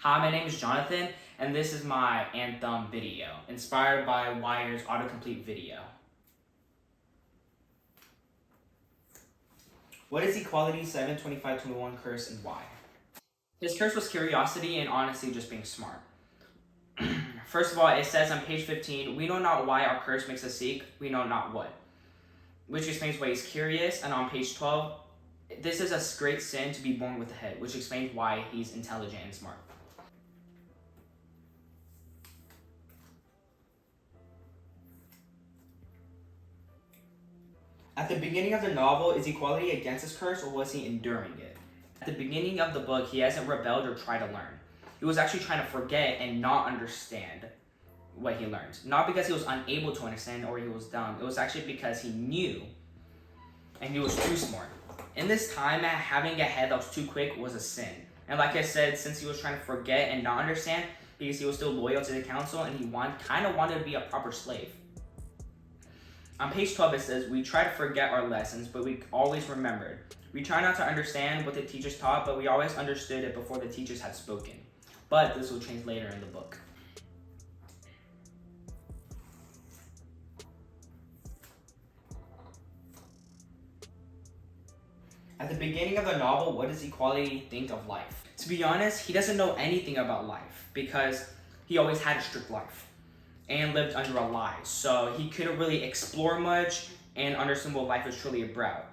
Hi, my name is Jonathan, and this is my anthem video, inspired by Wire's autocomplete video. What is equality 7:25:21 curse and why? His curse was curiosity and honestly just being smart. First of all, it says on page 15, we know not why our curse makes us seek, we know not what. Which explains why he's curious, and on page 12, this is a great sin to be born with a head, which explains why he's intelligent and smart. At the beginning of the novel, is equality against his curse or was he enduring it? At the beginning of the book, he hasn't rebelled or tried to learn. He was actually trying to forget and not understand what he learned. Not because he was unable to understand or he was dumb. It was actually because he knew and he was too smart. In this time, having a head that was too quick was a sin. And like I said, since he was trying to forget and not understand, because he was still loyal to the council and he kind of wanted to be a proper slave. On page 12 it says, we try to forget our lessons, but we always remembered. We try not to understand what the teachers taught, but we always understood it before the teachers had spoken. But this will change later in the book. At the beginning of the novel, what does equality think of life? To be honest, he doesn't know anything about life because he always had a strict life and lived under a lie, so he couldn't really explore much and understand what life was truly about.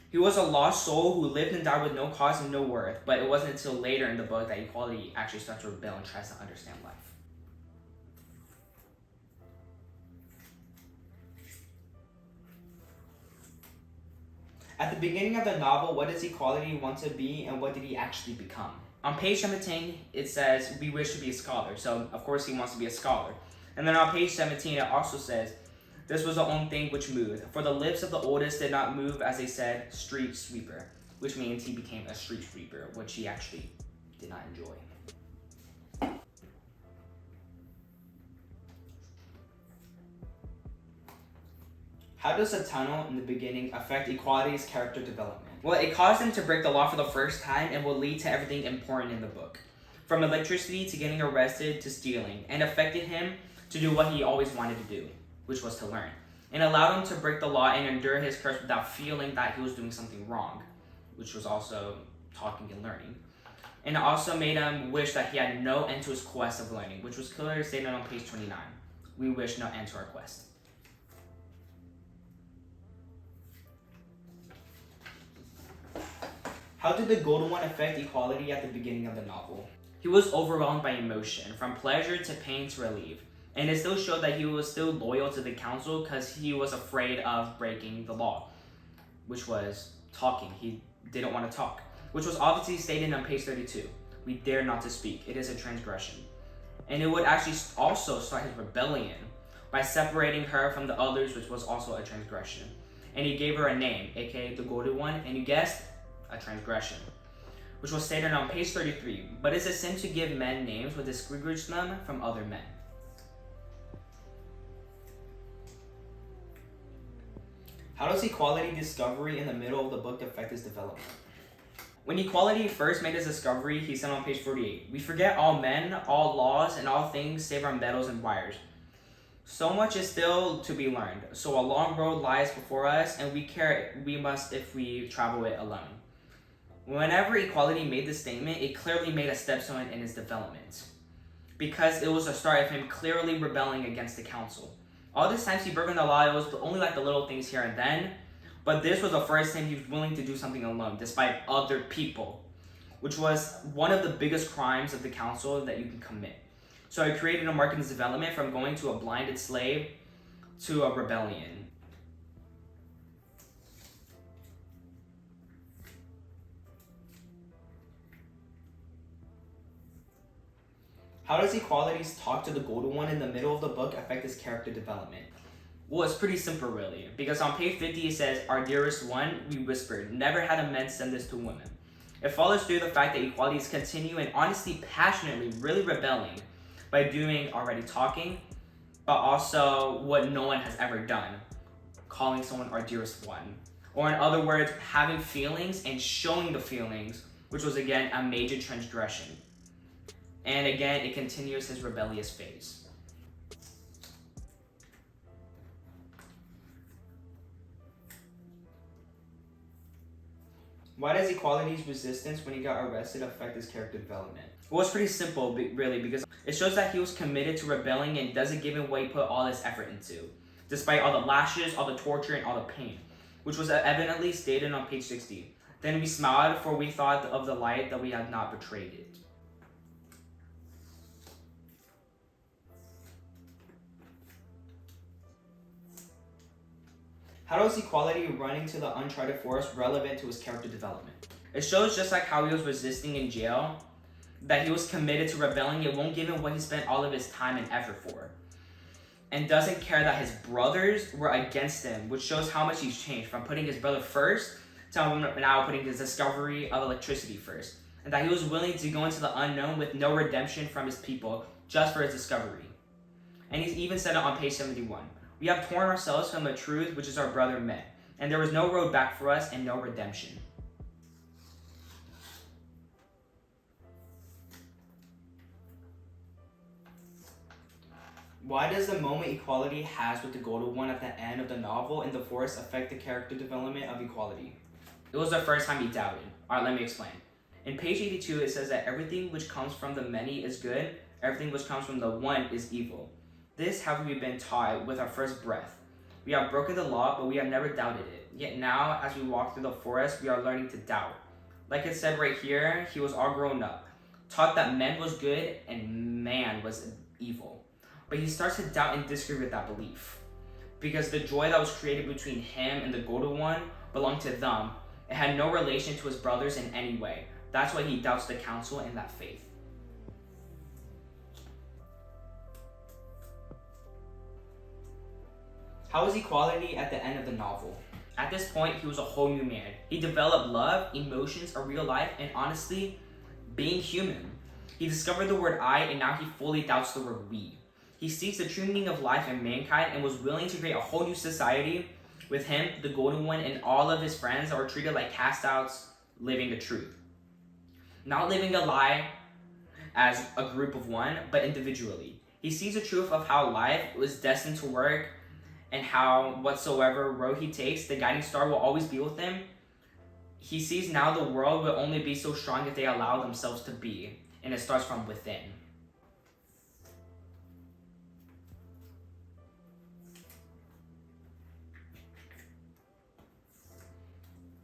He was a lost soul who lived and died with no cause and no worth, but it wasn't until later in the book that equality actually starts to rebel and tries to understand life. At the beginning of the novel, what does equality want to be and what did he actually become? On page 17, it says, we wish to be a scholar. So, of course, he wants to be a scholar. And then on page 17, it also says, this was the only thing which moved. For the lips of the oldest did not move, as they said, street sweeper. Which means he became a street sweeper, which he actually did not enjoy. How does a tunnel in the beginning affect equality's character development? Well, it caused him to break the law for the first time and will lead to everything important in the book. From electricity to getting arrested to stealing, and affected him to do what he always wanted to do, which was to learn. And allowed him to break the law and endure his curse without feeling that he was doing something wrong, which was also talking and learning. And it also made him wish that he had no end to his quest of learning, which was clearly stated on page 29. We wish no end to our quest. How did the Golden One affect equality at the beginning of the novel? He was overwhelmed by emotion, from pleasure to pain to relief. And it still showed that he was still loyal to the council because he was afraid of breaking the law, which was talking. He didn't want to talk, which was obviously stated on page 32. We dare not to speak. It is a transgression. And it would actually also start his rebellion by separating her from the others, which was also a transgression. And he gave her a name, aka the Golden One, and you guessed, a transgression, which was stated on page 33. But it's a sin to give men names which distinguish them from other men. How does equality discovery in the middle of the book affect his development? When equality first made his discovery, he said on page 48, we forget all men, all laws, and all things save our metals and wires. So much is still to be learned, so a long road lies before us, and we must if we travel it alone. Whenever equality made this statement, it clearly made a stepstone in his development, because it was the start of him clearly rebelling against the council. All these times he broke the law, it was only like the little things here and then, but this was the first time he was willing to do something alone, despite other people, which was one of the biggest crimes of the council that you can commit. So it created a mark in his development from going to a blinded slave to a rebellion. How does equality's talk to the Golden One in the middle of the book affect his character development? Well, it's pretty simple really, because on page 50 it says, our dearest one, we whispered, never had a man send this to women. It follows through the fact that equality is continuing and honestly, passionately, really rebelling by doing already talking, but also what no one has ever done, calling someone our dearest one. Or in other words, having feelings and showing the feelings, which was again a major transgression. And again, it continues his rebellious phase. Why does equality's resistance when he got arrested affect his character development? Well, it's pretty simple, really, because it shows that he was committed to rebelling and doesn't give in what he put all his effort into, despite all the lashes, all the torture, and all the pain, which was evidently stated on page 60. Then we smiled, for we thought of the light that we had not betrayed it. How is equality running to the uncharted forest relevant to his character development? It shows, just like how he was resisting in jail, that he was committed to rebelling. It won't give him what he spent all of his time and effort for. And doesn't care that his brothers were against him, which shows how much he's changed from putting his brother first to now putting his discovery of electricity first. And that he was willing to go into the unknown with no redemption from his people just for his discovery. And he's even said it on page 71. We have torn ourselves from the truth which is our brother men, and there was no road back for us and no redemption. Why does the moment equality has with the golden one at the end of the novel in the forest affect the character development of equality? It was the first time he doubted. Alright, let me explain. In page 82, it says that everything which comes from the many is good, everything which comes from the one is evil. This have we been taught with our first breath. We have broken the law, but we have never doubted it. Yet now, as we walk through the forest, we are learning to doubt. Like it said right here, he was all grown up, taught that man was good and man was evil. But he starts to doubt and disagree with that belief. Because the joy that was created between him and the golden one belonged to them. It had no relation to his brothers in any way. That's why he doubts the counsel and that faith. How is equality at the end of the novel? At this point, he was a whole new man. He developed love, emotions, a real life, and honestly, being human. He discovered the word I, and now he fully doubts the word we. He seeks the true meaning of life and mankind and was willing to create a whole new society with him, the golden one, and all of his friends that were treated like cast-outs, living the truth. Not living a lie as a group of one, but individually. He sees the truth of how life was destined to work and how whatsoever road he takes, the guiding star will always be with him. He sees now the world will only be so strong if they allow themselves to be, and it starts from within.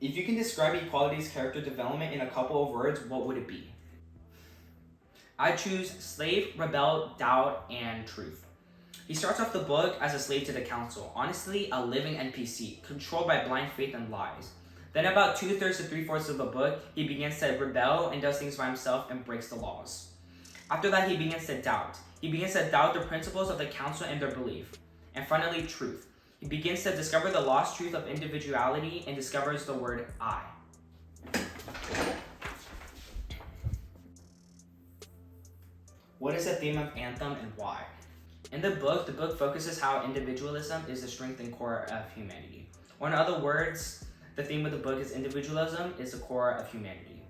If you can describe equality's character development in a couple of words, what would it be? I choose slave, rebel, doubt, and truth. He starts off the book as a slave to the council, honestly a living NPC, controlled by blind faith and lies. Then about 2/3 to 3/4 of the book, he begins to rebel and does things by himself and breaks the laws. After that, he begins to doubt. He begins to doubt the principles of the council and their belief. And finally, truth. He begins to discover the lost truth of individuality and discovers the word I. What is the theme of Anthem and why? In the book focuses how individualism is the strength and core of humanity. Or in other words, the theme of the book is individualism is the core of humanity.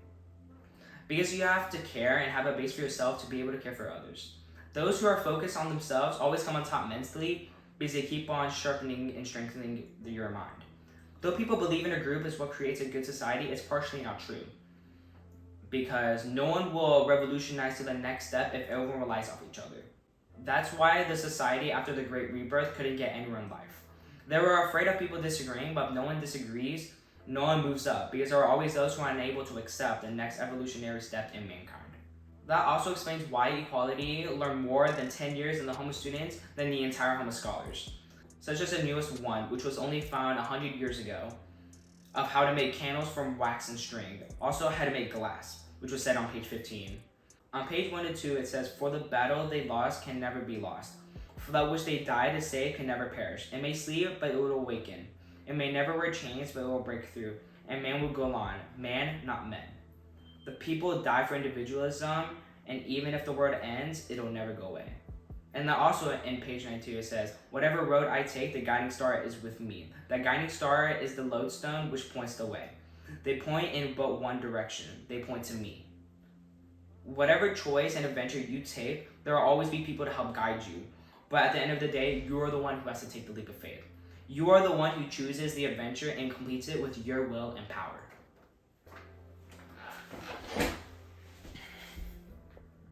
Because you have to care and have a base for yourself to be able to care for others. Those who are focused on themselves always come on top mentally because they keep on sharpening and strengthening your mind. Though people believe in a group is what creates a good society, it's partially not true. Because no one will revolutionize to the next step if everyone relies off each other. That's why the society after the Great Rebirth couldn't get anywhere in life. They were afraid of people disagreeing, but if no one disagrees, no one moves up, because there are always those who are unable to accept the next evolutionary step in mankind. That also explains why equality learned more than 10 years in the Home of Students than the entire Home of Scholars. Such as the newest one, which was only found 100 years ago, of how to make candles from wax and string. Also how to make glass, which was said on page 15. On page 1 to 2, it says, "For the battle they lost can never be lost. For that which they died to save can never perish. It may sleep, but it will awaken. It may never wear chains, but it will break through. And man will go on. Man, not men." The people die for individualism, and even if the world ends, it'll never go away. And then also in page 92, it says, "Whatever road I take, the guiding star is with me. That guiding star is the lodestone which points the way. They point in but one direction. They point to me." Whatever choice and adventure you take, there will always be people to help guide you. But at the end of the day, you're the one who has to take the leap of faith. You are the one who chooses the adventure and completes it with your will and power.